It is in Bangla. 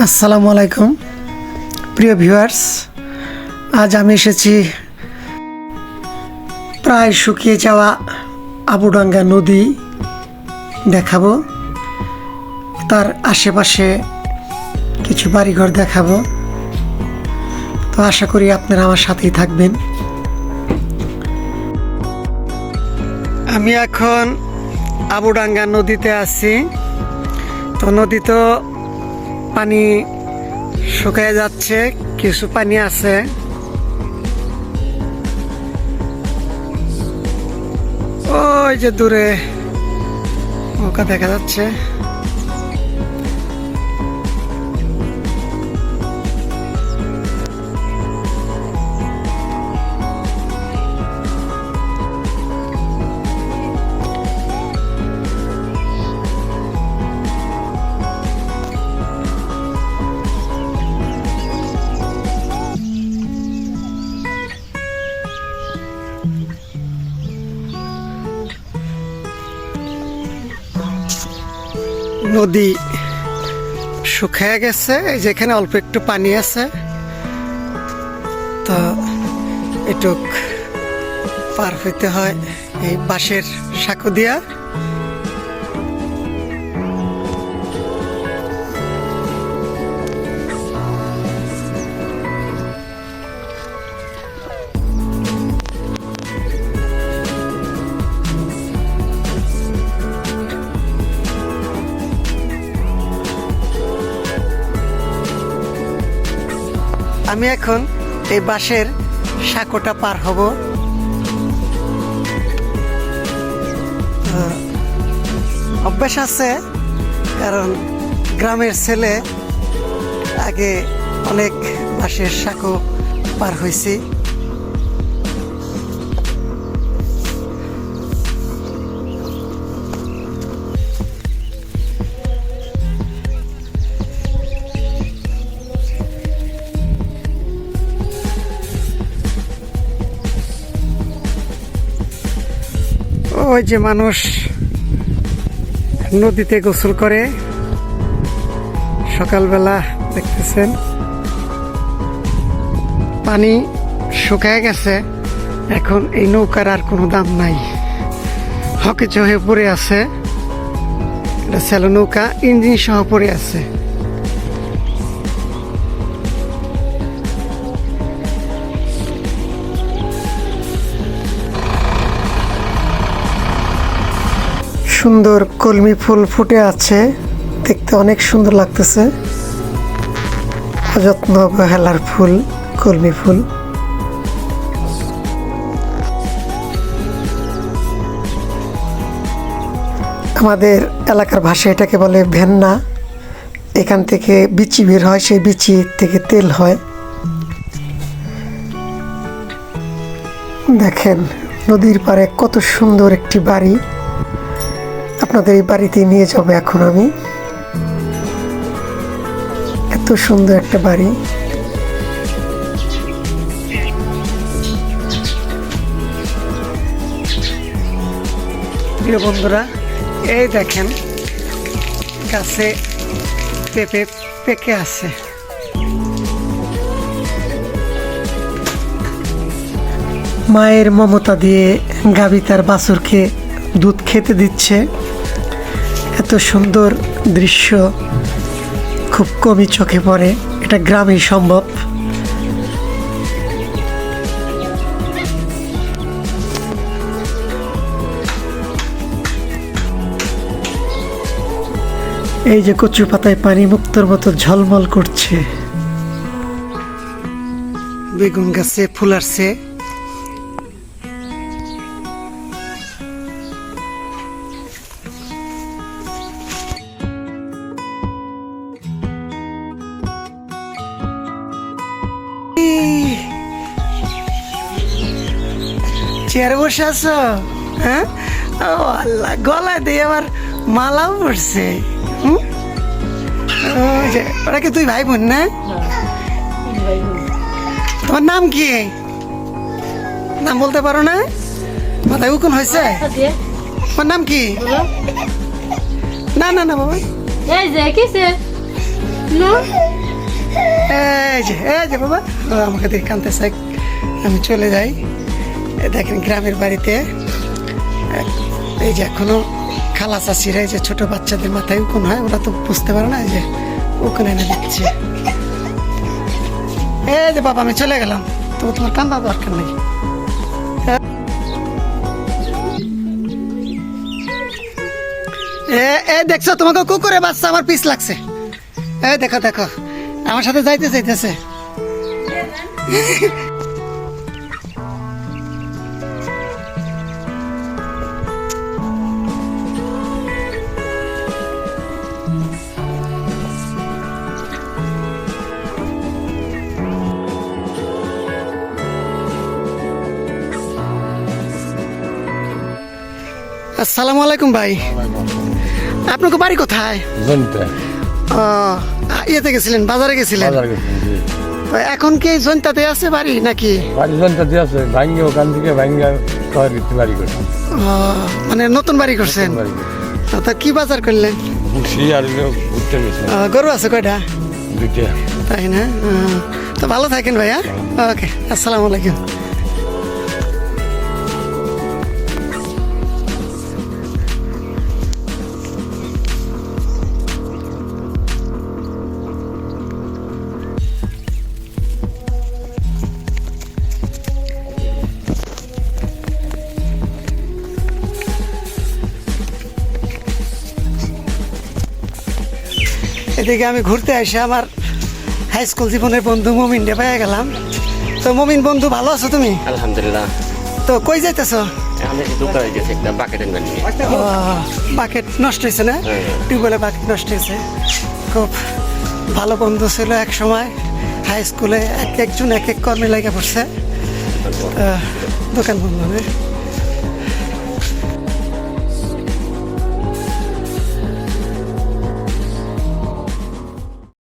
আসসালামু আলাইকুম প্রিয় ভিউয়ার্স, আজ আমি এসেছি প্রায় শুকিয়ে যাওয়া আবুডাঙ্গা নদী দেখাবো। তার আশেপাশে কিছু বাড়িঘর দেখাবো। তো আশা করি আপনারা আমার সাথেই থাকবেন। আমি এখন আবুডাঙ্গা নদীতে আছি। তো নদী তো পানি শুকিয়ে যাচ্ছে, কিছু পানি আছে। ওই যে দূরে নৌকা দেখা যাচ্ছে। নদী শুকিয়ে গেছে, এই যেখানে অল্প একটু পানি আছে। তো এটুক পার হইতে হয় এই বাঁশের সাঁকো দিয়া। আমি এখন এই বাঁশের সাঁকোটা পার হব। অভ্যাস আছে, কারণ গ্রামের ছেলে, আগে অনেক বাঁশের সাঁকো পার হয়েছি। ওই যে মানুষ নদীতে গোসল করে সকালবেলা, দেখতেছেন পানি শুকায় গেছে। এখন এই নৌকার আর কোনো দাম নাই, হকেচ হয়ে পড়ে আছে। এটা স্যালো নৌকা, ইঞ্জিন সহ পড়ে আছে। সুন্দর কলমি ফুল ফুটে আছে, দেখতে অনেক সুন্দর লাগতেছে। অযত্ন অবহেলার ফুল, কলমি ফুল। আমাদের এলাকার ভাষায় এটাকে বলে ভেন্না। এখান থেকে বিচি বের হয়, সেই বিচি থেকে তেল হয়। দেখেন নদীর পাড়ে কত সুন্দর একটি বাড়ি। আপনাদের এই বাড়িতে নিয়ে যাবো এখন আমি। এত সুন্দর একটা বাড়ি। প্রিয় বন্ধুরা, এই দেখেন গাছে পেঁপে পেকে আছে। মায়ের মমতা দিয়ে গাভী তার বাছুরকে দুধ খেতে দিচ্ছে। এত সুন্দর দৃশ্য খুব কমই চোখে পড়ে, এটা গ্রামেই সম্ভব। এই যে কচু পাতায় পানি মুক্তোর মতো ঝলমল করছে। বেগুন গাছে ফুল আসছে। চেয়ারে বসে আছো? হ্যাঁ, ও আল্লাহ, গলায় দিয়ে আবার মালাও পড়ছে। ওরা কি তুই ভাই বোন না? তোমার নাম কি? নাম বলতে পারো না? মাথায় উকুন হয়েছে? তোমার নাম কি? না না না বাবা, এই যে কিসে এই যে বাবা, ও আমাকে দেখে কাঁদতেছে। আমি চলে যাই। দেখেন গ্রামের বাড়িতে এই যে এখনো খালা চাষিরা এই যে ছোট বাচ্চাদের মাথায় উকুন হয়, ওরা তো বুঝতে পারে না, এই যে উকুন এনে দিচ্ছে। এই যে বাবা আমি চলে গেলাম, তো তোমার কান্দা দরকার নেই। দেখছো তোমাকে কুকুরে বাচ্চা আমার পিছ লাগছে। এই দেখো দেখো আমার সাথে যাইতে চাইতেছে। আসসালামু আলাইকুম ভাই, আপনাকে বাড়ি কোথায়? ও, ইয়েতে গেছিলেন, বাজারে গেছিলেন। তো এখন কি জনতাতে আছে বাড়ি নাকি? ও, মানে নতুন বাড়ি করছেন। তা কি বাজার করলেন? গরু আছে কয়টা? তাই না? তো ভালো থাকেন ভাইয়া। ওকে, আসসালামু আলাইকুম। এদিকে আমি ঘুরতে এসে আমার হাই স্কুল জীবনের বন্ধু মমিনকে পেয়ে গেলাম। তো মমিন বন্ধু, ভালো আছো তুমি? আলহামদুলিল্লাহ। তো কই যাইতেছো? আমি দোকানে গেছি, একটা বাকেট এনে নিয়ে। বাকেট নষ্ট হয়েছে না? টিউবওয়েলে বাকেট নষ্ট হয়েছে। খুব ভালো বন্ধু ছিল এক সময় হাই স্কুলে, এক একজন এক এক কর্মে লেগে পড়ছে। দোকান বন্ধ হবে।